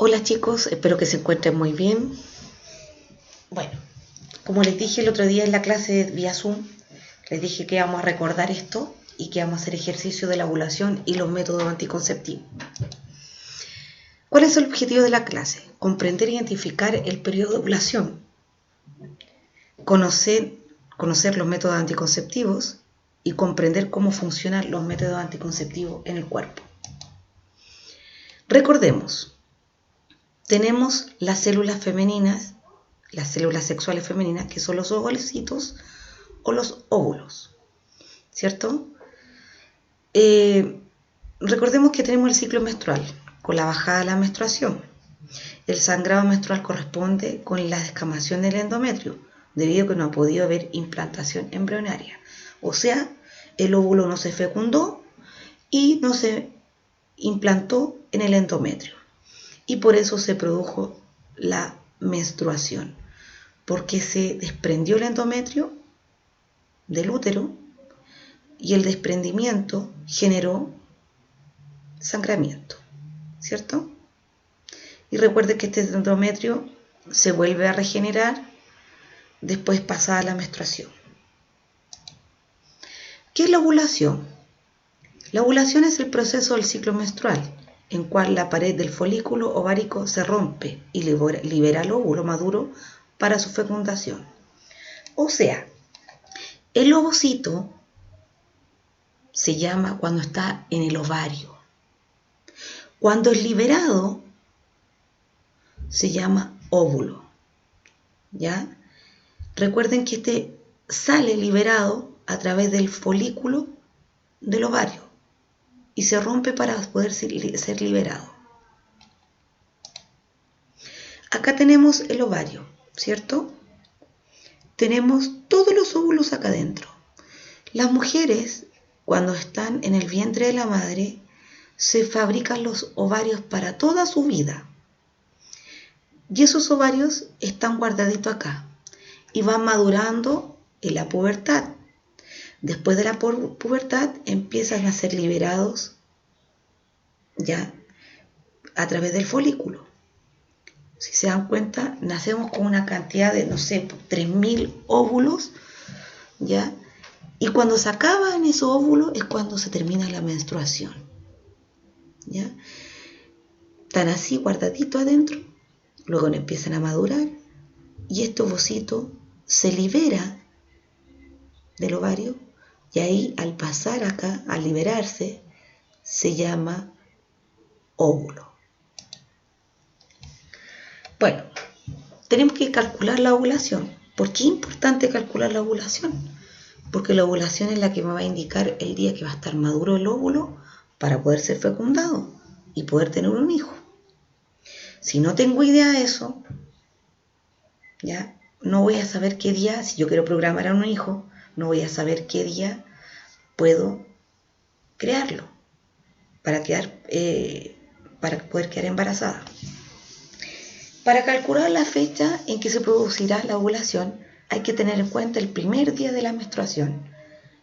Hola chicos, espero que se encuentren muy bien. Bueno, como les dije el otro día en la clase vía Zoom, les dije que vamos a recordar esto y que vamos a hacer ejercicio de la ovulación y los métodos anticonceptivos. ¿Cuál es el objetivo de la clase? Comprender e identificar el periodo de ovulación, conocer los métodos anticonceptivos y comprender cómo funcionan los métodos anticonceptivos en el cuerpo. Recordemos, tenemos las células femeninas, las células sexuales femeninas, que son los ovocitos o los óvulos, ¿cierto? Recordemos que tenemos el ciclo menstrual, con la bajada de la menstruación. El sangrado menstrual corresponde con la descamación del endometrio, debido a que no ha podido haber implantación embrionaria. O sea, el óvulo no se fecundó y no se implantó en el endometrio. Y por eso se produjo la menstruación, porque se desprendió el endometrio del útero y el desprendimiento generó sangramiento, ¿cierto? Y recuerde que este endometrio se vuelve a regenerar después pasada la menstruación. ¿Qué es la ovulación? La ovulación es el proceso del ciclo menstrual, en cual la pared del folículo ovárico se rompe y libera el óvulo maduro para su fecundación. O sea, el ovocito se llama cuando está en el ovario. Cuando es liberado, se llama óvulo. ¿Ya? Recuerden que este sale liberado a través del folículo del ovario y se rompe para poder ser liberado. Acá tenemos el ovario, ¿cierto? Tenemos todos los óvulos acá adentro. Las mujeres, cuando están en el vientre de la madre, se fabrican los ovarios para toda su vida. Y esos ovarios están guardaditos acá y van madurando en la pubertad. Después de la pubertad empiezan a ser liberados ya a través del folículo. Si se dan cuenta, nacemos con una cantidad de, 3.000 óvulos, ¿ya? Y cuando se acaban esos óvulos es cuando se termina la menstruación, ¿ya? Están así guardaditos adentro, luego empiezan a madurar y este ovocito se libera del ovario y ahí al pasar acá, al liberarse, se llama óvulo. Bueno, tenemos que calcular la ovulación. ¿Por qué es importante calcular la ovulación? Porque la ovulación es la que me va a indicar el día que va a estar maduro el óvulo para poder ser fecundado y poder tener un hijo. Si no tengo idea de eso, ya no voy a saber qué día, si yo quiero programar a un hijo, no voy a saber qué día puedo crearlo para poder quedar embarazada. Para calcular la fecha en que se producirá la ovulación, hay que tener en cuenta el primer día de la menstruación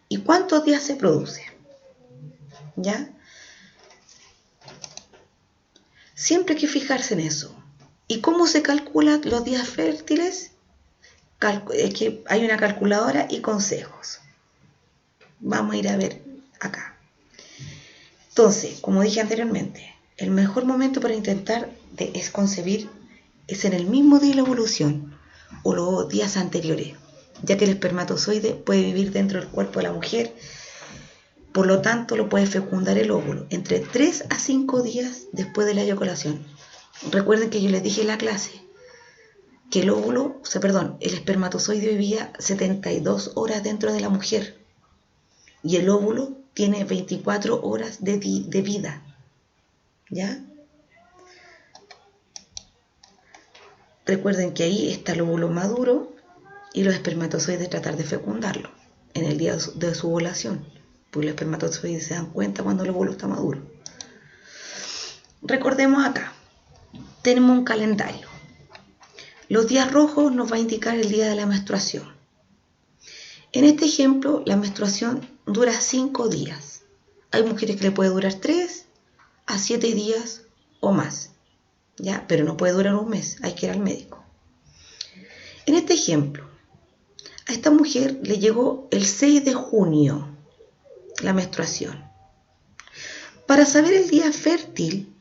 y cuántos días se produce. ¿Ya? Siempre hay que fijarse en eso. ¿Y cómo se calculan los días fértiles? Es que hay una calculadora y consejos. Vamos a ir a ver acá. Entonces, como dije anteriormente, el mejor momento para intentar es concebir es en el mismo día de la ovulación o los días anteriores, ya que el espermatozoide puede vivir dentro del cuerpo de la mujer, por lo tanto lo puede fecundar el óvulo entre 3 a 5 días después de la eyaculación. Recuerden que yo les dije en la clase que el espermatozoide vivía 72 horas dentro de la mujer y el óvulo tiene 24 horas de vida. ¿Ya? Recuerden que ahí está el óvulo maduro y los espermatozoides tratar de fecundarlo en el día de su ovulación, porque los espermatozoides se dan cuenta cuando el óvulo está maduro. Recordemos acá, tenemos un calendario. Los días rojos nos va a indicar el día de la menstruación. En este ejemplo, la menstruación dura 5 días. Hay mujeres que le puede durar 3 a 7 días o más. ¿ya? Pero no puede durar un mes, hay que ir al médico. En este ejemplo, a esta mujer le llegó el 6 de junio la menstruación. Para saber el día fértil,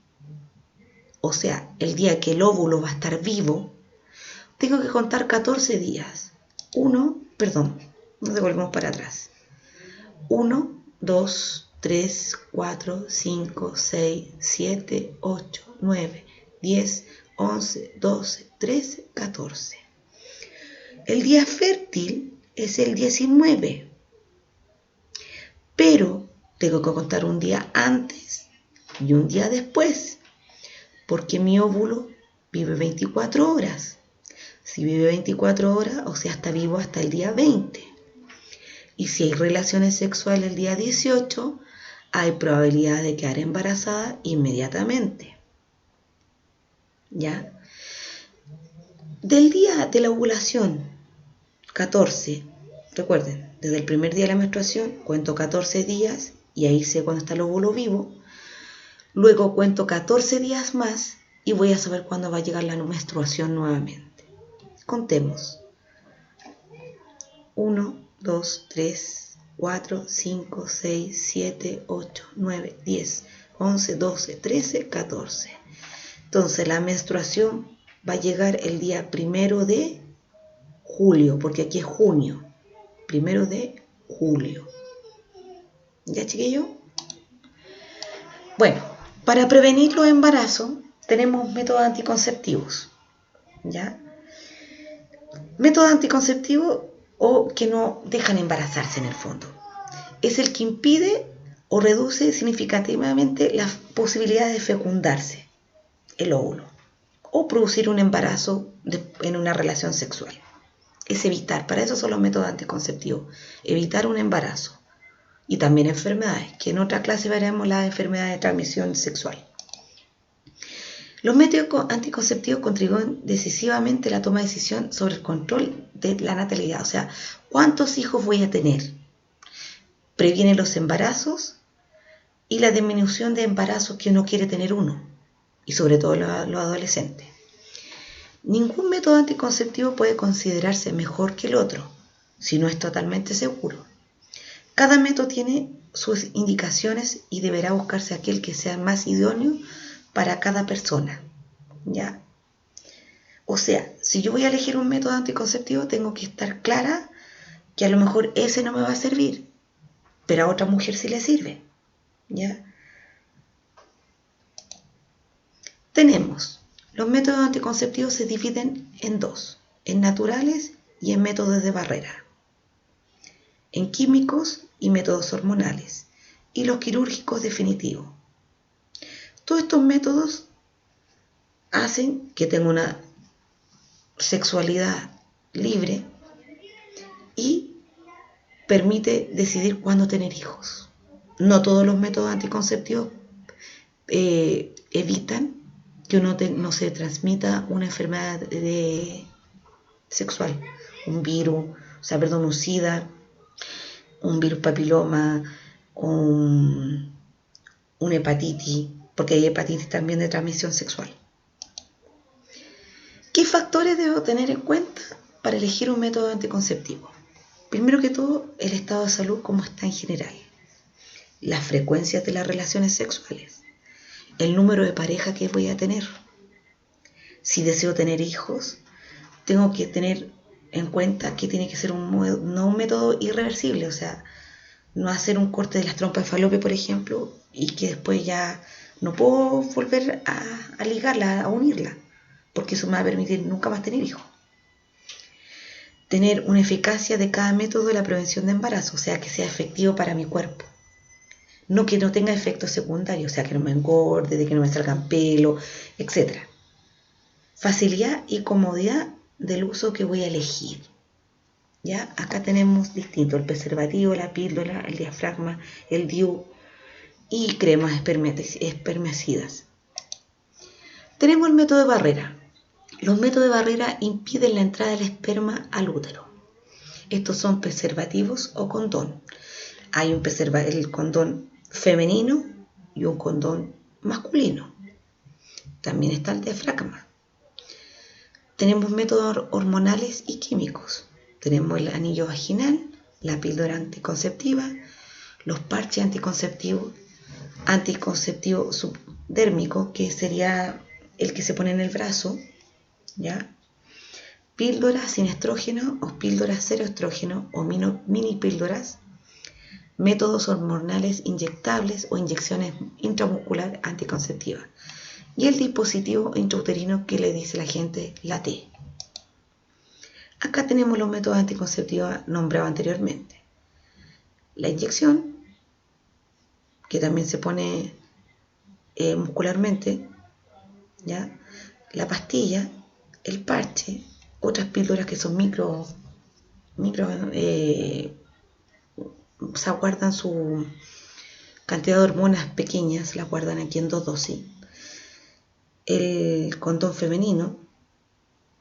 o sea, el día que el óvulo va a estar vivo, tengo que contar 14 días. Nos devolvemos para atrás. 1, 2, 3, 4, 5, 6, 7, 8, 9, 10, 11, 12, 13, 14. El día fértil es el 19, pero tengo que contar un día antes y un día después, porque mi óvulo vive 24 horas. Si vive 24 horas, o sea, está vivo hasta el día 20. Y si hay relaciones sexuales el día 18, hay probabilidad de quedar embarazada inmediatamente. ¿Ya? Del día de la ovulación, 14, recuerden, desde el primer día de la menstruación cuento 14 días y ahí sé cuándo está el óvulo vivo. Luego cuento 14 días más y voy a saber cuándo va a llegar la menstruación nuevamente. Contemos. 1, 2, 3, 4, 5, 6, 7, 8, 9, 10, 11, 12, 13, 14. Entonces la menstruación va a llegar el día 1 de julio, porque aquí es junio. 1 de julio. ¿Ya, chiquillo? Bueno, para prevenir los embarazos tenemos métodos anticonceptivos. ¿Ya? Métodos anticonceptivos o que no dejan embarazarse en el fondo. Es el que impide o reduce significativamente las posibilidades de fecundarse el óvulo o producir un embarazo en una relación sexual. Es evitar, para eso son los métodos anticonceptivos, evitar un embarazo y también enfermedades, que en otra clase veremos las enfermedades de transmisión sexual. Los métodos anticonceptivos contribuyen decisivamente a la toma de decisión sobre el control de la natalidad, o sea, cuántos hijos voy a tener. Previene los embarazos y la disminución de embarazos que uno quiere tener uno, y sobre todo los adolescentes. Ningún método anticonceptivo puede considerarse mejor que el otro, si no es totalmente seguro. Cada método tiene sus indicaciones y deberá buscarse aquel que sea más idóneo para cada persona, ¿ya? O sea, si yo voy a elegir un método anticonceptivo, tengo que estar clara que a lo mejor ese no me va a servir, pero a otra mujer sí le sirve, ¿ya? Tenemos, los métodos anticonceptivos se dividen en dos, en naturales y en métodos de barrera, en químicos y métodos hormonales, y los quirúrgicos definitivos. Todos estos métodos hacen que tenga una sexualidad libre y permite decidir cuándo tener hijos. No todos los métodos anticonceptivos evitan que no se transmita una enfermedad sexual, un virus, un SIDA, un virus papiloma, una hepatitis, porque hay hepatitis también de transmisión sexual. ¿Qué factores debo tener en cuenta para elegir un método anticonceptivo? Primero que todo, el estado de salud como está en general, las frecuencias de las relaciones sexuales, el número de pareja que voy a tener. Si deseo tener hijos, tengo que tener en cuenta que tiene que ser no un método irreversible, o sea, no hacer un corte de las trompas de Falopio, por ejemplo, y que después ya no puedo volver a ligarla, a unirla, porque eso me va a permitir nunca más tener hijos. Tener una eficacia de cada método de la prevención de embarazo, o sea, que sea efectivo para mi cuerpo. No que no tenga efectos secundarios, o sea, que no me engorde, de que no me salgan pelos, etc. Facilidad y comodidad del uso que voy a elegir. ¿Ya? Acá tenemos distintos, el preservativo, la píldora, el diafragma, el DIU y cremas espermicidas. Tenemos el método de barrera. Los métodos de barrera impiden la entrada del esperma al útero. Estos son preservativos o condón. Hay el condón femenino y un condón masculino. también está el diafragma. Tenemos métodos hormonales y químicos. Tenemos el anillo vaginal, la píldora anticonceptiva, los parches anticonceptivos, anticonceptivo subdérmico, que sería el que se pone en el brazo, ¿ya? Píldoras sin estrógeno o píldoras cero estrógeno o mini píldoras, métodos hormonales inyectables o inyecciones intramuscular anticonceptivas, y el dispositivo intrauterino que le dice la gente la T. Acá tenemos los métodos anticonceptivos nombrados anteriormente. La inyección, que también se pone muscularmente, ¿ya? La pastilla, el parche, otras píldoras que son se guardan su cantidad de hormonas pequeñas, las guardan aquí en 2 dosis. El condón femenino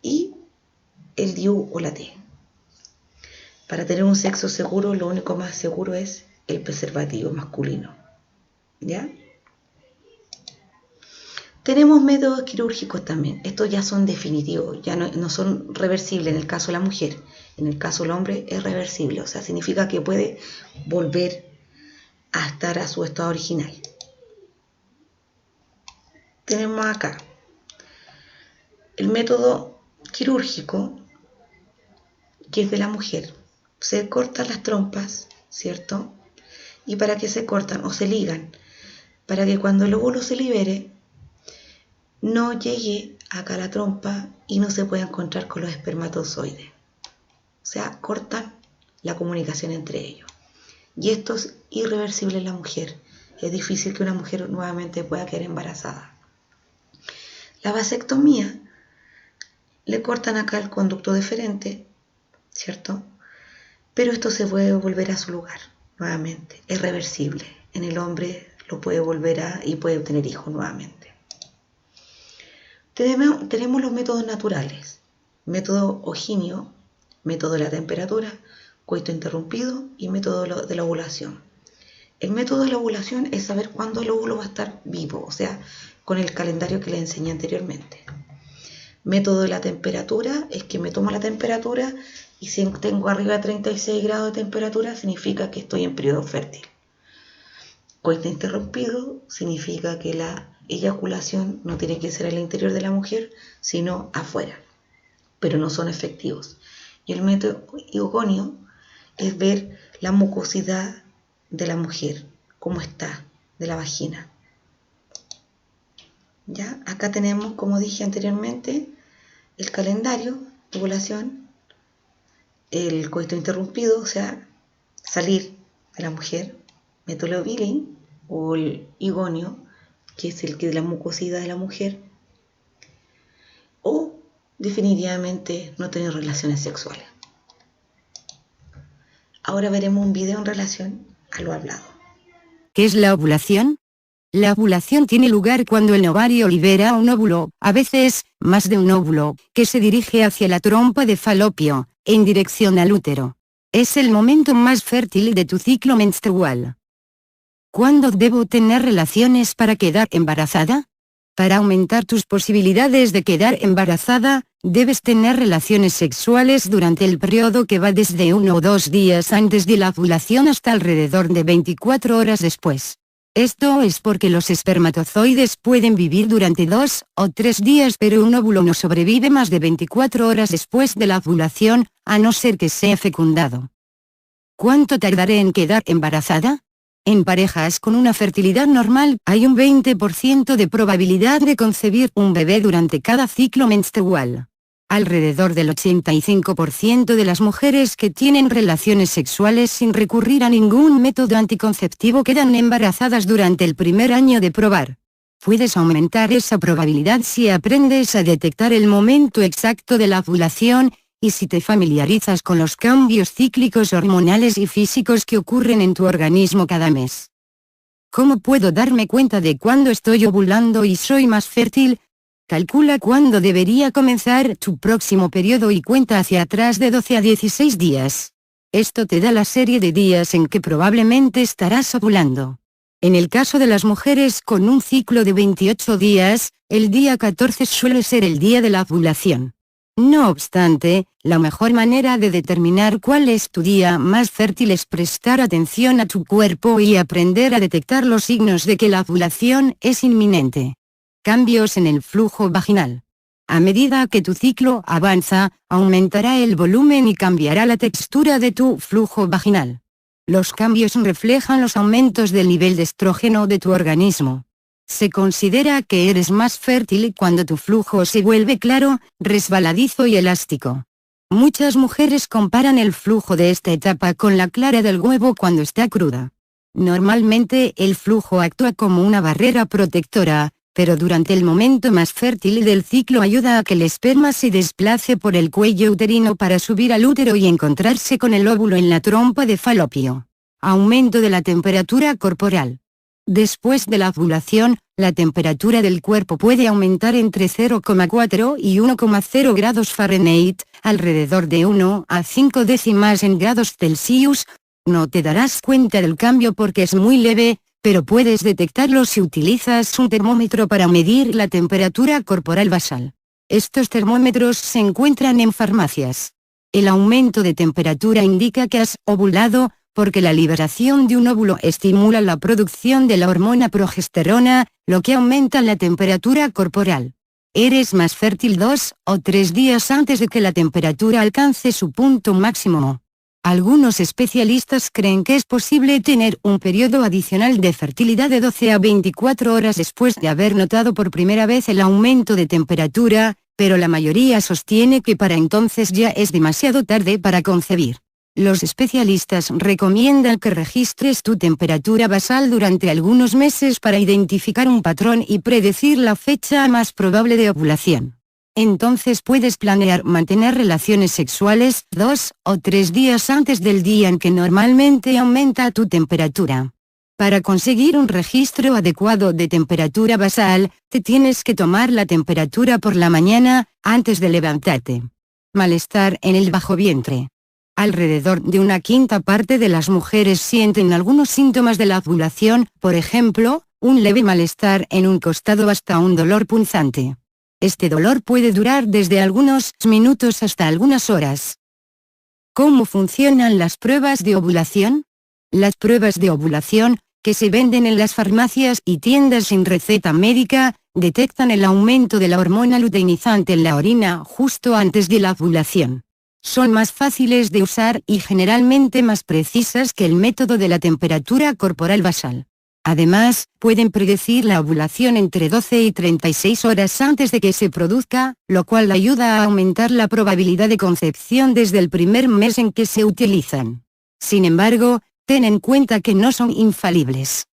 y el DIU o la T. Para tener un sexo seguro, lo único más seguro es el preservativo masculino, ¿ya? Tenemos métodos quirúrgicos también. Estos ya son definitivos, ya no son reversibles en el caso de la mujer. En el caso del hombre es reversible, o sea, significa que puede volver a estar a su estado original. Tenemos acá el método quirúrgico, que es de la mujer. Se cortan las trompas, ¿cierto? ¿Y para qué se cortan o se ligan? Para que cuando el óvulo se libere, no llegue acá a la trompa y no se pueda encontrar con los espermatozoides. O sea, cortan la comunicación entre ellos. Y esto es irreversible en la mujer. Es difícil que una mujer nuevamente pueda quedar embarazada. La vasectomía, le cortan acá el conducto deferente, ¿cierto? Pero esto se puede volver a su lugar nuevamente. Es reversible. En el hombre lo puede volver y puede obtener hijos nuevamente. Tenemos los métodos naturales. Método oginio, método de la temperatura, coito interrumpido y método de la ovulación. El método de la ovulación es saber cuándo el óvulo va a estar vivo, o sea, con el calendario que les enseñé anteriormente. Método de la temperatura es que me tomo la temperatura y si tengo arriba de 36 grados de temperatura significa que estoy en periodo fértil. Coito interrumpido significa que la eyaculación no tiene que ser en el interior de la mujer, sino afuera, pero no son efectivos. Y el método eugonio es ver la mucosidad de la mujer, cómo está, de la vagina. ¿Ya? Acá tenemos, como dije anteriormente, el calendario de ovulación, el coito interrumpido, o sea, salir de la mujer, método Billing o el eugonio, que es el que de la mucosidad de la mujer, o definitivamente no tener relaciones sexuales. Ahora veremos un video en relación a lo hablado. ¿Qué es la ovulación? La ovulación tiene lugar cuando el ovario libera un óvulo, a veces, más de un óvulo, que se dirige hacia la trompa de Falopio, en dirección al útero. Es el momento más fértil de tu ciclo menstrual. ¿Cuándo debo tener relaciones para quedar embarazada? Para aumentar tus posibilidades de quedar embarazada, debes tener relaciones sexuales durante el periodo que va desde 1 o 2 días antes de la ovulación hasta alrededor de 24 horas después. Esto es porque los espermatozoides pueden vivir durante 2 o 3 días, pero un óvulo no sobrevive más de 24 horas después de la ovulación, a no ser que sea fecundado. ¿Cuánto tardaré en quedar embarazada? En parejas con una fertilidad normal, hay un 20% de probabilidad de concebir un bebé durante cada ciclo menstrual. Alrededor del 85% de las mujeres que tienen relaciones sexuales sin recurrir a ningún método anticonceptivo quedan embarazadas durante el primer año de probar. Puedes aumentar esa probabilidad si aprendes a detectar el momento exacto de la ovulación, y si te familiarizas con los cambios cíclicos hormonales y físicos que ocurren en tu organismo cada mes. ¿Cómo puedo darme cuenta de cuándo estoy ovulando y soy más fértil? Calcula cuándo debería comenzar tu próximo periodo y cuenta hacia atrás de 12 a 16 días. Esto te da la serie de días en que probablemente estarás ovulando. En el caso de las mujeres con un ciclo de 28 días, el día 14 suele ser el día de la ovulación. No obstante, la mejor manera de determinar cuál es tu día más fértil es prestar atención a tu cuerpo y aprender a detectar los signos de que la ovulación es inminente. Cambios en el flujo vaginal. A medida que tu ciclo avanza, aumentará el volumen y cambiará la textura de tu flujo vaginal. Los cambios reflejan los aumentos del nivel de estrógeno de tu organismo. Se considera que eres más fértil cuando tu flujo se vuelve claro, resbaladizo y elástico. Muchas mujeres comparan el flujo de esta etapa con la clara del huevo cuando está cruda. Normalmente el flujo actúa como una barrera protectora, pero durante el momento más fértil del ciclo ayuda a que el esperma se desplace por el cuello uterino para subir al útero y encontrarse con el óvulo en la trompa de Falopio. Aumento de la temperatura corporal. Después de la ovulación, la temperatura del cuerpo puede aumentar entre 0,4 y 1,0 grados Fahrenheit, alrededor de 1 a 5 décimas en grados Celsius. No te darás cuenta del cambio porque es muy leve, pero puedes detectarlo si utilizas un termómetro para medir la temperatura corporal basal. Estos termómetros se encuentran en farmacias. El aumento de temperatura indica que has ovulado, porque la liberación de un óvulo estimula la producción de la hormona progesterona, lo que aumenta la temperatura corporal. Eres más fértil 2 o 3 días antes de que la temperatura alcance su punto máximo. Algunos especialistas creen que es posible tener un periodo adicional de fertilidad de 12 a 24 horas después de haber notado por primera vez el aumento de temperatura, pero la mayoría sostiene que para entonces ya es demasiado tarde para concebir. Los especialistas recomiendan que registres tu temperatura basal durante algunos meses para identificar un patrón y predecir la fecha más probable de ovulación. Entonces puedes planear mantener relaciones sexuales 2 o 3 días antes del día en que normalmente aumenta tu temperatura. Para conseguir un registro adecuado de temperatura basal, te tienes que tomar la temperatura por la mañana, antes de levantarte. Malestar en el bajo vientre. Alrededor de una quinta parte de las mujeres sienten algunos síntomas de la ovulación, por ejemplo, un leve malestar en un costado hasta un dolor punzante. Este dolor puede durar desde algunos minutos hasta algunas horas. ¿Cómo funcionan las pruebas de ovulación? Las pruebas de ovulación, que se venden en las farmacias y tiendas sin receta médica, detectan el aumento de la hormona luteinizante en la orina justo antes de la ovulación. Son más fáciles de usar y generalmente más precisas que el método de la temperatura corporal basal. Además, pueden predecir la ovulación entre 12 y 36 horas antes de que se produzca, lo cual ayuda a aumentar la probabilidad de concepción desde el primer mes en que se utilizan. Sin embargo, ten en cuenta que no son infalibles.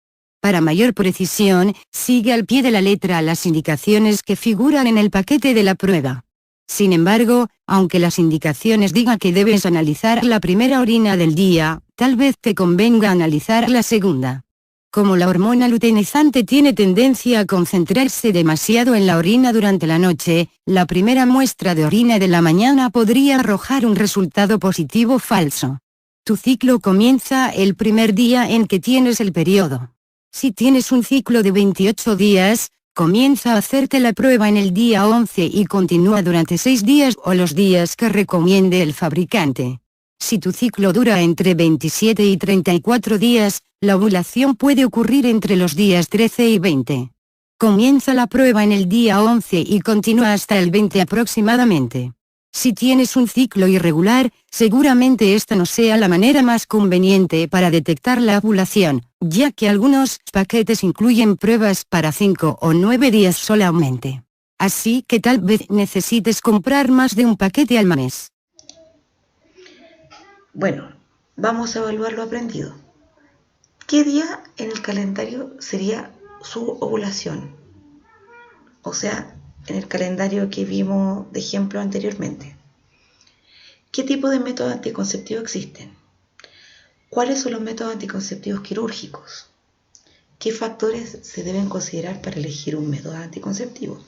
Para mayor precisión, sigue al pie de la letra las indicaciones que figuran en el paquete de la prueba. Sin embargo, aunque las indicaciones digan que debes analizar la primera orina del día, tal vez te convenga analizar la segunda. Como la hormona luteinizante tiene tendencia a concentrarse demasiado en la orina durante la noche, la primera muestra de orina de la mañana podría arrojar un resultado positivo falso. Tu ciclo comienza el primer día en que tienes el periodo. Si tienes un ciclo de 28 días, comienza a hacerte la prueba en el día 11 y continúa durante 6 días o los días que recomiende el fabricante. Si tu ciclo dura entre 27 y 34 días, la ovulación puede ocurrir entre los días 13 y 20. Comienza la prueba en el día 11 y continúa hasta el 20 aproximadamente. Si tienes un ciclo irregular, seguramente esta no sea la manera más conveniente para detectar la ovulación, ya que algunos paquetes incluyen pruebas para 5 o 9 días solamente. Así que tal vez necesites comprar más de un paquete al mes. Bueno, vamos a evaluar lo aprendido. ¿Qué día en el calendario sería su ovulación? O sea, en el calendario que vimos de ejemplo anteriormente. ¿Qué tipo de métodos anticonceptivos existen? ¿Cuáles son los métodos anticonceptivos quirúrgicos? ¿Qué factores se deben considerar para elegir un método anticonceptivo?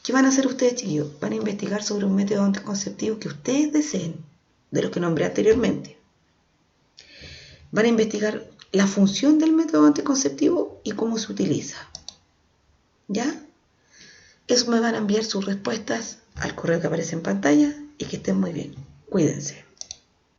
¿Qué van a hacer ustedes, chiquillos? Van a investigar sobre un método anticonceptivo que ustedes deseen, de los que nombré anteriormente. Van a investigar la función del método anticonceptivo y cómo se utiliza. ¿Ya? Eso me van a enviar sus respuestas al correo que aparece en pantalla y que estén muy bien. Cuídense.